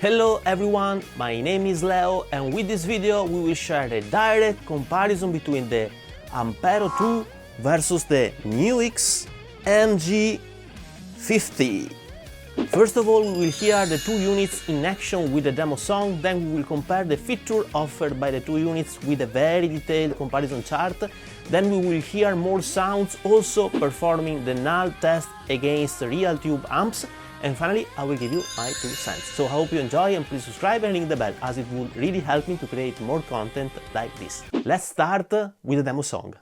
Hello everyone, my name is Leo and with this video we will share a direct comparison between the Ampero 2 versus the NUX MG-50. First of all, we will hear the two units in action with the demo song, then we will compare the feature offered by the two units with a very detailed comparison chart, then we will hear more sounds also performing the null test against real tube amps, and finally I will give you my 2 cents. So I hope you enjoy and please subscribe and ring the bell as it would really help me to create more content like this. Let's start with the demo song.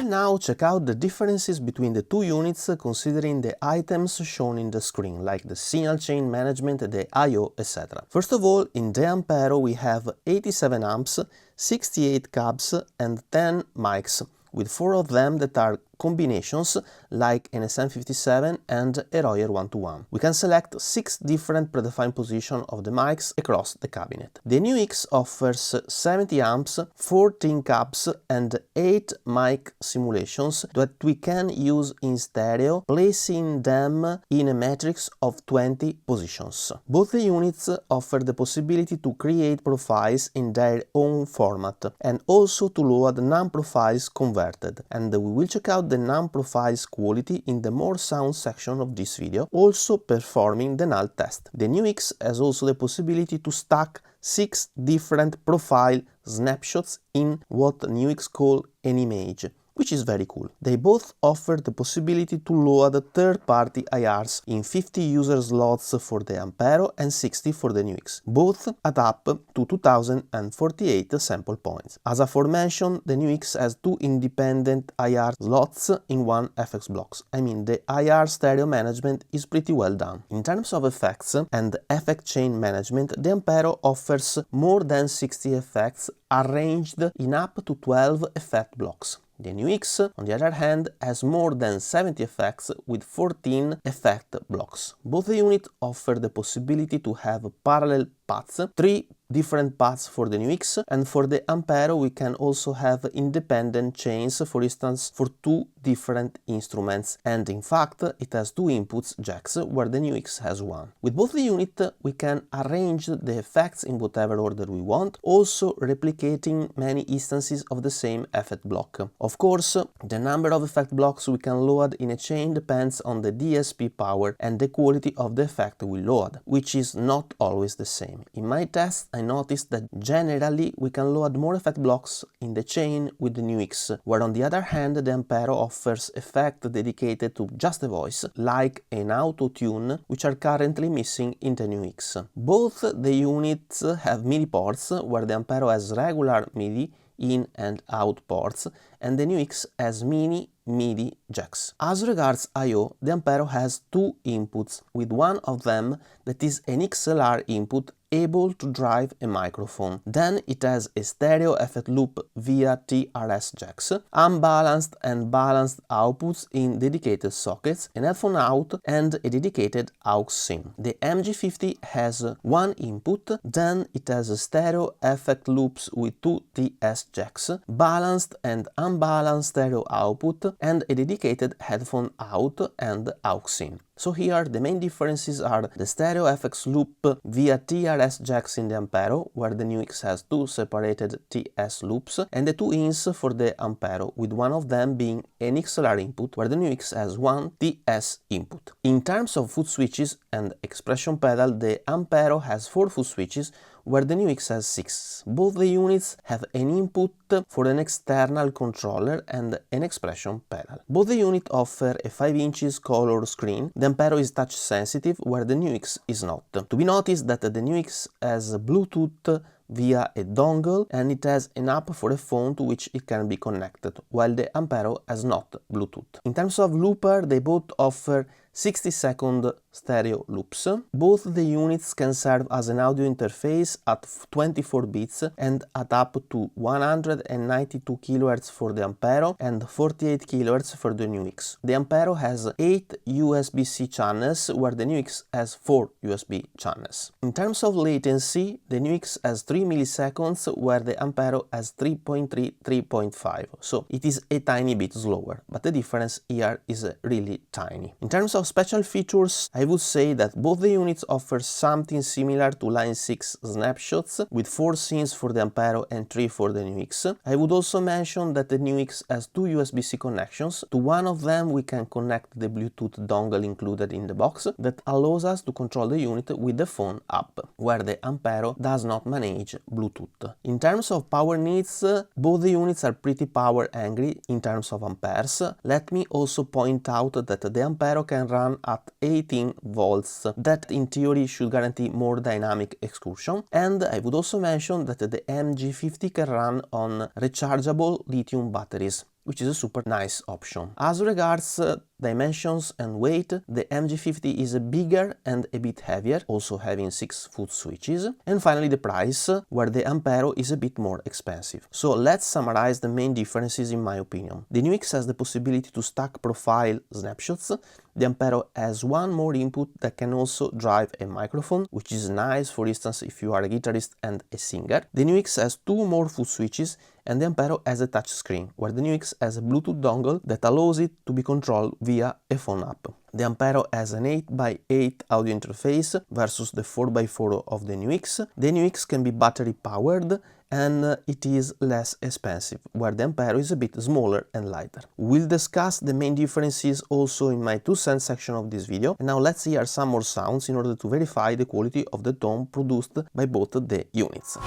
Now check out the differences between the two units considering the items shown in the screen, like the signal chain management, the I/O, etc. First of all, in the Ampero we have 87 amps, 68 cabs and 10 mics, with 4 of them that are combinations like an SM57 and a Royer 1-to-1. We can select 6 different predefined positions of the mics across the cabinet. The NUX offers 70 amps, 14 cabs and 8 mic simulations that we can use in stereo, placing them in a matrix of 20 positions. Both the units offer the possibility to create profiles in their own format and also to load non-profiles converted, and we will check out the non-profiles quality in the more sound section of this video, also performing the null test. The NUX has also the possibility to stack 6 different profile snapshots in what NUX call an image, which is very cool. They both offer the possibility to load third-party IRs in 50 user slots for the Ampero and 60 for the NUX, both add up to 2048 sample points. As aforementioned, the NUX has 2 independent IR slots in one FX blocks. I mean, the IR stereo management is pretty well done. In terms of effects and effect chain management, the Ampero offers more than 60 effects arranged in up to 12 effect blocks. The NUX, on the other hand, has more than 70 effects with 14 effect blocks. Both the units offer the possibility to have parallel paths, 3 different paths for the NUX, and for the Ampero we can also have independent chains, for instance for 2 different instruments, and in fact it has 2 inputs jacks where the NUX has 1. With both the unit we can arrange the effects in whatever order we want, also replicating many instances of the same effect block. Of course, the number of effect blocks we can load in a chain depends on the DSP power and the quality of the effect we load, which is not always the same. In my test I noticed that generally we can load more effect blocks in the chain with the NUX, where on the other hand the Ampero offers effects dedicated to just the voice, like an auto-tune, which are currently missing in the NUX. Both the units have MIDI ports, where the Ampero has regular MIDI in and out ports, and the NUX has mini MIDI jacks. As regards I/O, the Ampero has two inputs, with one of them that is an XLR input able to drive a microphone. Then it has a stereo effect loop via TRS jacks, unbalanced and balanced outputs in dedicated sockets, an headphone out and a dedicated aux in. The MG50 has one input, then it has stereo effect loops with two TS jacks, balanced and unbalanced stereo output, and a dedicated headphone out and aux in. So here the main differences are the stereo FX loop via TRS jacks in the Ampero, where the NUX has two separated TS loops, and the two ins for the Ampero, with one of them being an XLR input, where the NUX has one TS input. In terms of foot switches and expression pedal, the Ampero has 4 foot switches, where the NUX has 6. Both the units have an input for an external controller and an expression pedal. Both the units offer a 5 inches color screen. The Ampero is touch sensitive, where the NUX is not. To be noticed that the NUX has Bluetooth via a dongle, and it has an app for a phone to which it can be connected, while the Ampero has not Bluetooth. In terms of looper, they both offer 60-second stereo loops. Both the units can serve as an audio interface at 24 bits and at up to 192 kHz for the Ampero and 48 kHz for the NUX. The Ampero has 8 USB-C channels, where the NUX has 4 USB channels. In terms of latency, the NUX has 3 milliseconds, where the Ampero has 3.3-3.5, so it is a tiny bit slower, but the difference here is really tiny. In terms of special features, I would say that both the units offer something similar to Line 6 snapshots, with 4 scenes for the Ampero and 3 for the NUX. I would also mention that the NUX has 2 USB-C connections. To one of them we can connect the Bluetooth dongle included in the box that allows us to control the unit with the phone app, where the Ampero does not manage Bluetooth. In terms of power needs, both the units are pretty power hungry in terms of amperes. Let me also point out that the Ampero can run at 18 volts. That in theory should guarantee more dynamic execution. And I would also mention that the MG50 can run on rechargeable lithium batteries, which is a super nice option. As regards dimensions and weight, the MG50 is bigger and a bit heavier, also having 6 foot switches. And finally the price, where the Ampero is a bit more expensive. So let's summarize the main differences in my opinion. The NUX has the possibility to stack profile snapshots. The Ampero has one more input that can also drive a microphone, which is nice for instance if you are a guitarist and a singer. The NUX has 2 more foot switches, and the Ampero has a touch screen, where the NUX has a Bluetooth dongle that allows it to be controlled via a phone app. The Ampero has an 8x8 audio interface versus the 4x4 of the NUX. The NUX can be battery powered, and it is less expensive, where the Ampero is a bit smaller and lighter. We'll discuss the main differences also in my 2 cents section of this video, and now let's hear some more sounds in order to verify the quality of the tone produced by both the units.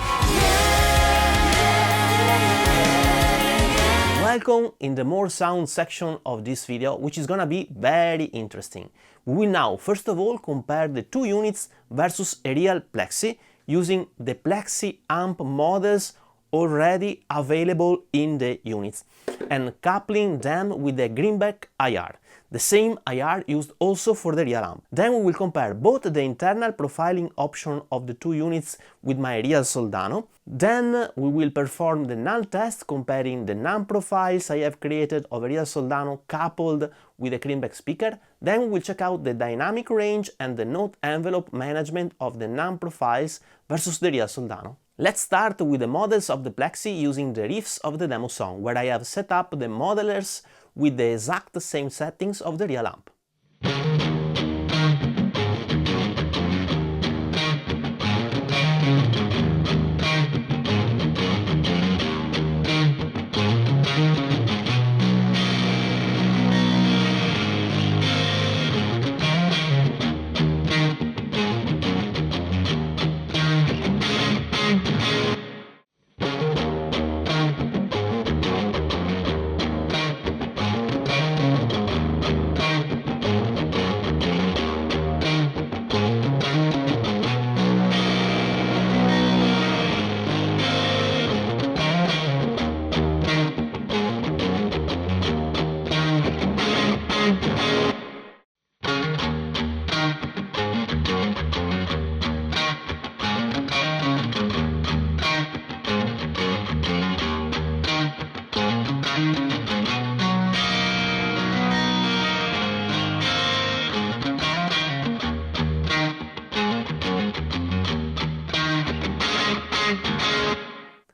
Welcome in the more sound section of this video, which is gonna be very interesting. We will now first of all compare the 2 units versus a real Plexi, using the Plexi amp models already available in the units, and coupling them with the Greenback IR, the same IR used also for the real amp. Then we will compare both the internal profiling option of the 2 units with my real Soldano. Then we will perform the null test, comparing the num profiles I have created of a real Soldano coupled with a Greenback speaker. Then we will check out the dynamic range and the note envelope management of the num profiles versus the real Soldano. Let's start with the models of the Plexi using the riffs of the demo song, where I have set up the modelers with the exact same settings of the real amp.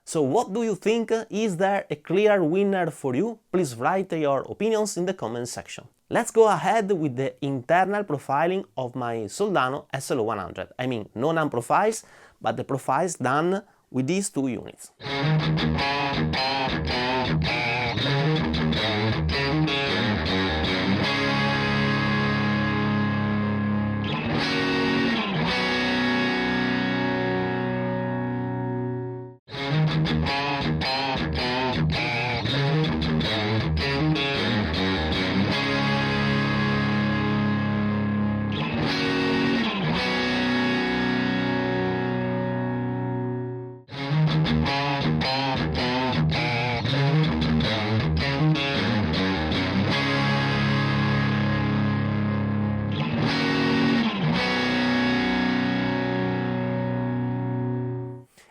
So what do you think? Is there a clear winner for you? Please write your opinions in the comment section. Let's go ahead with the internal profiling of my Soldano SLO100. I mean, no NUM profiles, but the profiles done with these two units.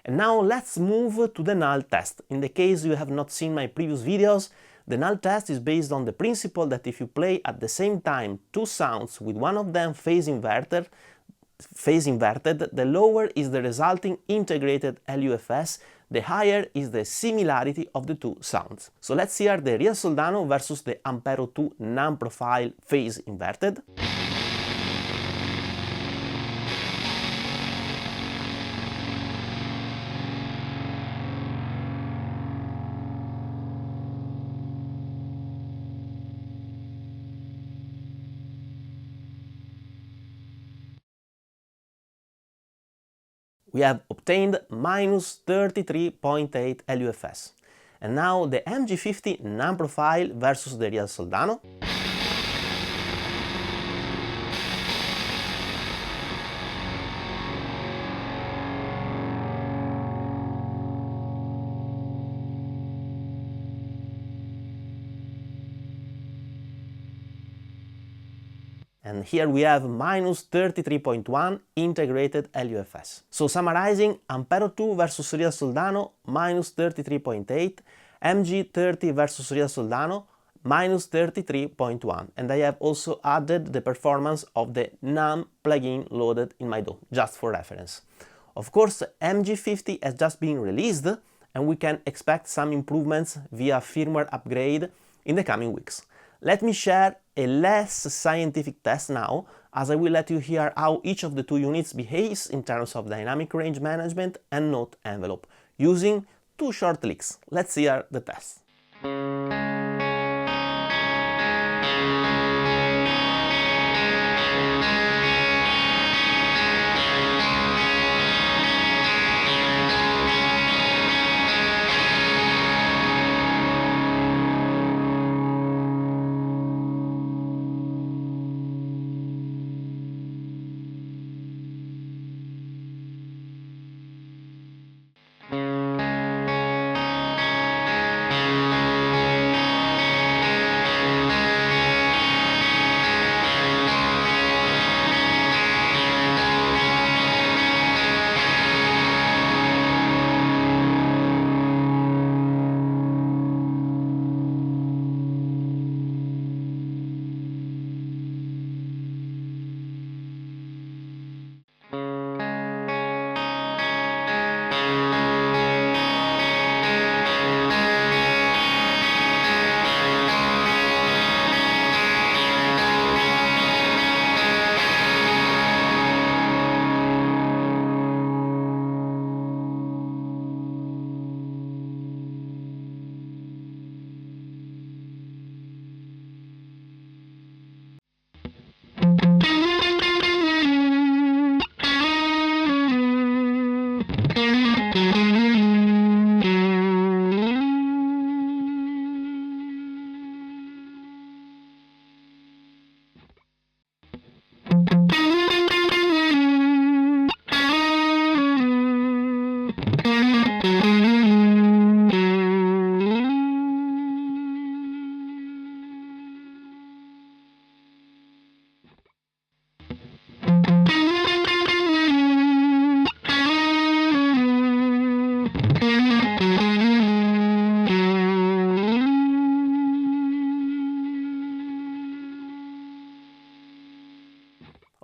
And now let's move to the null test. In the case you have not seen my previous videos, the null test is based on the principle that if you play at the same time two sounds with one of them phase inverted, the lower is the resulting integrated LUFS, the higher is the similarity of the two sounds. So let's hear the real Soldano versus the Ampero 2 NUM profile phase inverted. We have obtained minus 33.8 LUFS. And now the MG-50 NUM profile versus the real Soldano. And here we have minus 33.1 integrated LUFS. So summarizing, Ampero 2 versus real Soldano, minus 33.8, MG30 versus real Soldano, minus 33.1. And I have also added the performance of the NUM plugin loaded in my DAW, just for reference. Of course, MG50 has just been released, and we can expect some improvements via firmware upgrade in the coming weeks. Let me share a less scientific test now, as I will let you hear how each of the two units behaves in terms of dynamic range management and note envelope, using two short licks. Let's hear the test.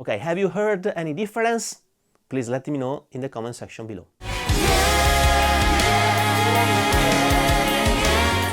Okay, have you heard any difference? Please let me know in the comment section below.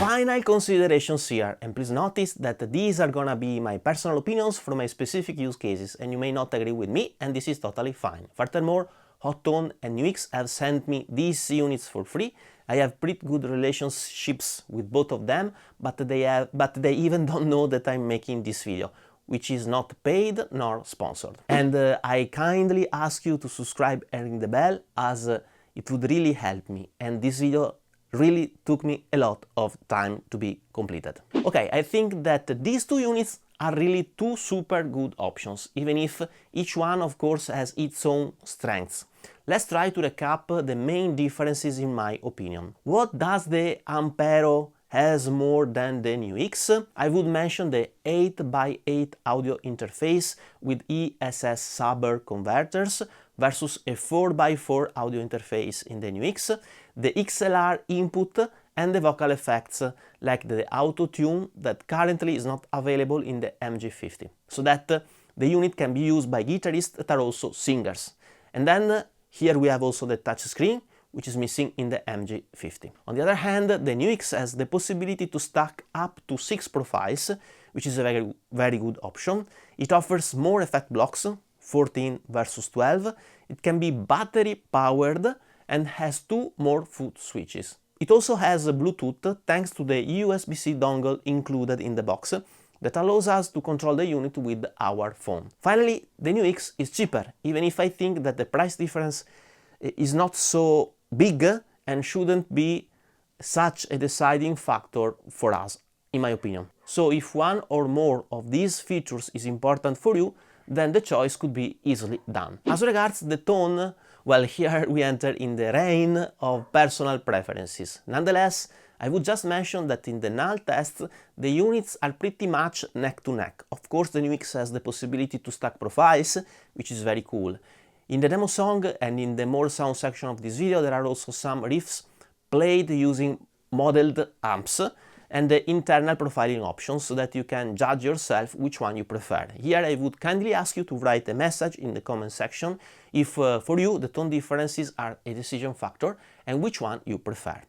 Final considerations here, and please notice that these are gonna be my personal opinions from my specific use cases, and you may not agree with me, and this is totally fine. Furthermore, Hotone and NUX have sent me these units for free. I have pretty good relationships with both of them, but they even don't know that I'm making this video, which is not paid nor sponsored. And I kindly ask you to subscribe and ring the bell, as it would really help me, and this video really took me a lot of time to be completed. Okay, I think that these two units are really two super good options, even if each one of course has its own strengths. Let's try to recap the main differences in my opinion. What does the Ampero has more than the NUX? I would mention the 8x8 audio interface with ESS subber converters versus a 4x4 audio interface in the NUX, the XLR input and the vocal effects like the auto-tune that currently is not available in the MG-50, so that the unit can be used by guitarists that are also singers. And then here we have also the touchscreen, which is missing in the MG-50. On the other hand, the NUX has the possibility to stack up to 6 profiles, which is a very good option. It offers more effect blocks, 14 versus 12. It can be battery powered and has 2 more foot switches. It also has Bluetooth thanks to the USB-C dongle included in the box that allows us to control the unit with our phone. Finally, the NUX is cheaper, even if I think that the price difference is not so big and shouldn't be such a deciding factor for us, in my opinion. So if one or more of these features is important for you, then the choice could be easily done. As regards the tone, well, here we enter in the reign of personal preferences. Nonetheless, I would just mention that in the null test, the units are pretty much neck to neck. Of course, the NUX has the possibility to stack profiles, which is very cool. In the demo song and in the more sound section of this video, there are also some riffs played using modeled amps and the internal profiling options, so that you can judge yourself which one you prefer. Here I would kindly ask you to write a message in the comment section if for you the tone differences are a decision factor and which one you prefer.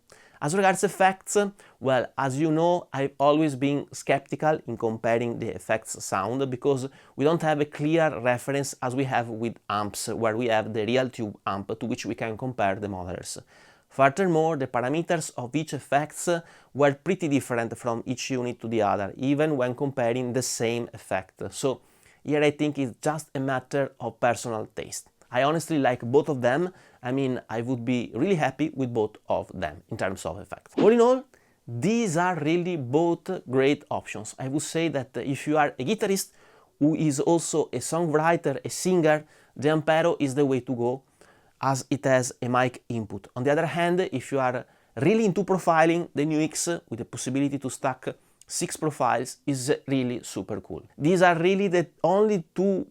As regards effects, well, as you know, I've always been skeptical in comparing the effects sound because we don't have a clear reference as we have with amps, where we have the real tube amp to which we can compare the modelers. Furthermore, the parameters of each effects were pretty different from each unit to the other, even when comparing the same effect. So here I think it's just a matter of personal taste. I honestly like both of them. I mean, I would be really happy with both of them in terms of effects. All in all, these are really both great options. I would say that if you are a guitarist who is also a songwriter, a singer, the Ampero is the way to go, as it has a mic input. On the other hand, if you are really into profiling, the NUX with the possibility to stack 6 profiles is really super cool. These are really the only 2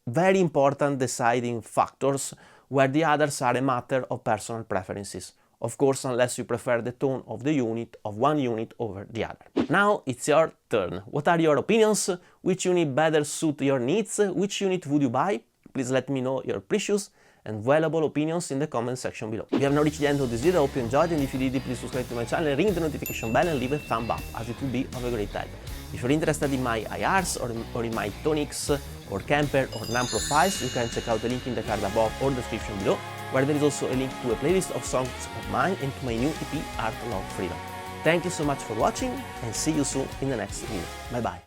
very important deciding factors, where the others are a matter of personal preferences. Of course, unless you prefer the tone of the unit of one unit over the other. Now it's your turn. What are your opinions? Which unit better suit your needs? Which unit would you buy? Please let me know your precious and valuable opinions in the comment section below. We have now reached the end of this video. I hope you enjoyed, and if you did, please subscribe to my channel, ring the notification bell and leave a thumb up, as it will be of a great help. If you're interested in my IRs or in my Tonix or Kemper or NUM profiles, you can check out the link in the card above or description below, where there is also a link to a playlist of songs of mine and to my new EP Art Love Freedom. Thank you so much for watching, and see you soon in the next video. Bye bye.